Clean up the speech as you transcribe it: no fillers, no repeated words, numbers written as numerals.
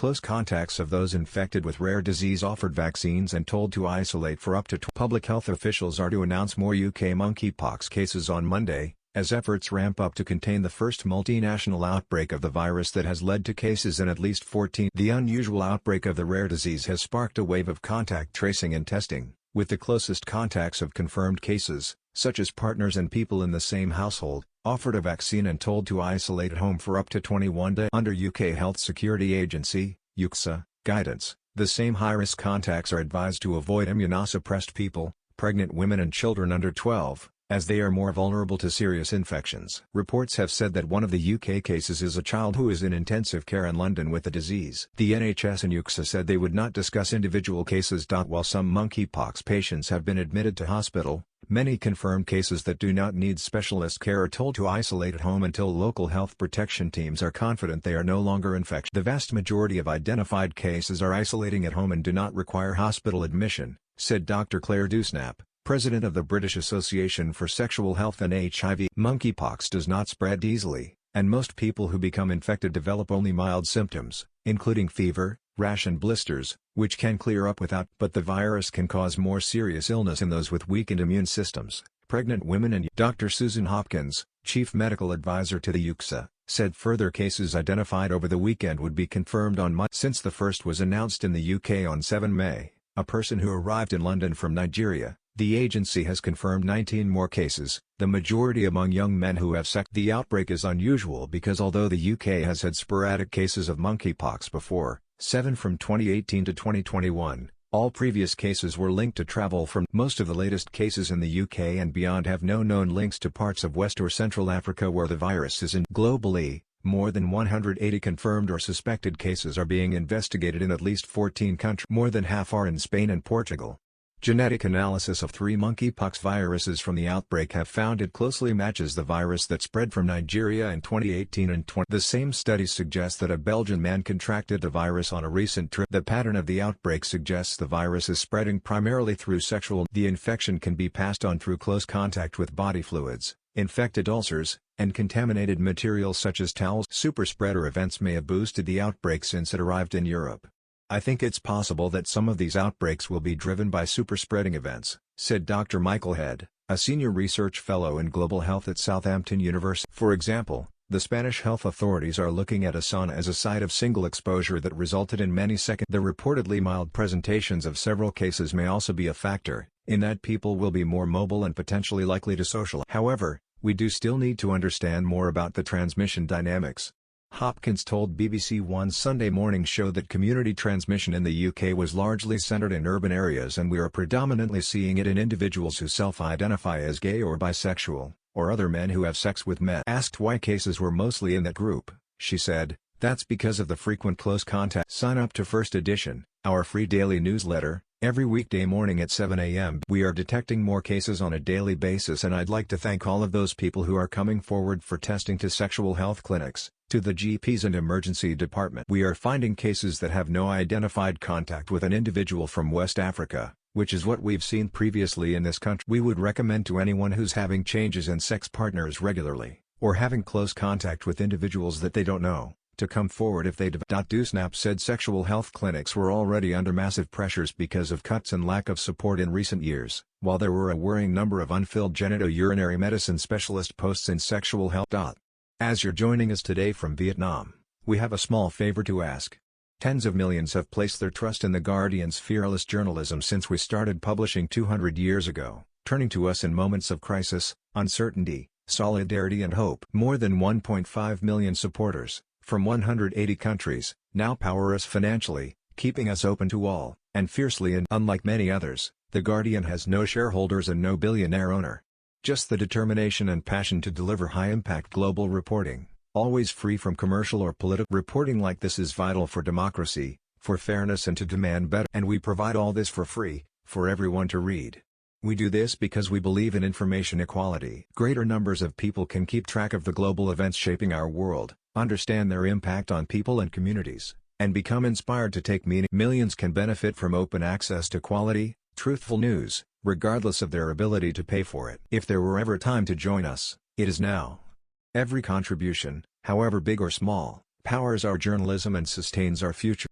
Close contacts of those infected with rare disease offered vaccines and told to isolate for up to public health officials are to announce more UK monkeypox cases on Monday, as efforts ramp up to contain the first multinational outbreak of the virus that has led to cases in at least 14. The unusual outbreak of the rare disease has sparked a wave of contact tracing and testing, with the closest contacts of confirmed cases, such as partners and people in the same household, offered a vaccine and told to isolate at home for up to 21 days. Under UK Health Security Agency (UKSA) guidance, the same high-risk contacts are advised to avoid immunosuppressed people, pregnant women and children under 12, as they are more vulnerable to serious infections. Reports have said that one of the UK cases is a child who is in intensive care in London with the disease. The NHS and UKSA said they would not discuss individual cases. While some monkeypox patients have been admitted to hospital, many confirmed cases that do not need specialist care are told to isolate at home until local health protection teams are confident they are no longer infectious. The vast majority of identified cases are isolating at home and do not require hospital admission, said Dr. Claire Dewsnap, President of the British Association for Sexual Health and HIV. Monkeypox does not spread easily, and most people who become infected develop only mild symptoms, including fever, rash and blisters, which can clear up without. But the virus can cause more serious illness in those with weakened immune systems, pregnant women and Dr. Susan Hopkins, Chief Medical Advisor to the UKSA, said further cases identified over the weekend would be confirmed on Monday. Since the first was announced in the UK on 7 May, a person who arrived in London from Nigeria, the agency has confirmed 19 more cases, the majority among young men who have sex. The outbreak is unusual because although the UK has had sporadic cases of monkeypox before, 7 from 2018 to 2021, all previous cases were linked to travel from. Most of the latest cases in the UK and beyond have no known links to parts of West or Central Africa where the virus is in. Globally, more than 180 confirmed or suspected cases are being investigated in at least 14 countries. More than half are in Spain and Portugal. Genetic analysis of 3 monkeypox viruses from the outbreak have found it closely matches the virus that spread from Nigeria in 2018 and 20. The same studies suggest that a Belgian man contracted the virus on a recent trip. The pattern of the outbreak suggests the virus is spreading primarily through sexual. The infection can be passed on through close contact with body fluids, infected ulcers, and contaminated materials such as towels. Superspreader events may have boosted the outbreak since it arrived in Europe. I think it's possible that some of these outbreaks will be driven by superspreading events, said Dr. Michael Head, a senior research fellow in global health at Southampton University. For example, the Spanish health authorities are looking at a sauna as a site of single exposure that resulted in many second. The reportedly mild presentations of several cases may also be a factor, in that people will be more mobile and potentially likely to socialize. However, we do still need to understand more about the transmission dynamics. Hopkins told BBC One's Sunday Morning Show that community transmission in the UK was largely centred in urban areas and we are predominantly seeing it in individuals who self-identify as gay or bisexual, or other men who have sex with men. Asked why cases were mostly in that group, she said, "That's because of the frequent close contact." Sign up to First Edition, our free daily newsletter, every weekday morning at 7 a.m. We are detecting more cases on a daily basis and I'd like to thank all of those people who are coming forward for testing to sexual health clinics, to the GPs and emergency department. We are finding cases that have no identified contact with an individual from West Africa, which is what we've seen previously in this country. We would recommend to anyone who's having changes in sex partners regularly, or having close contact with individuals that they don't know, to come forward if they develop. Dewsnap said sexual health clinics were already under massive pressures because of cuts and lack of support in recent years, while there were a worrying number of unfilled genitourinary medicine specialist posts in sexual health. As you're joining us today from Vietnam, we have a small favor to ask. Tens of millions have placed their trust in The Guardian's fearless journalism since we started publishing 200 years ago, turning to us in moments of crisis, uncertainty, solidarity and hope. More than 1.5 million supporters, from 180 countries, now power us financially, keeping us open to all, and fiercely. And unlike many others, The Guardian has no shareholders and no billionaire owner. Just the determination and passion to deliver high-impact global reporting, always free from commercial or political. Reporting like this is vital for democracy, for fairness and to demand better. And we provide all this for free, for everyone to read. We do this because we believe in information equality. Greater numbers of people can keep track of the global events shaping our world, understand their impact on people and communities, and become inspired to take meaning. Millions can benefit from open access to quality, truthful news, regardless of their ability to pay for it. If there were ever time to join us, it is now. Every contribution, however big or small, powers our journalism and sustains our future.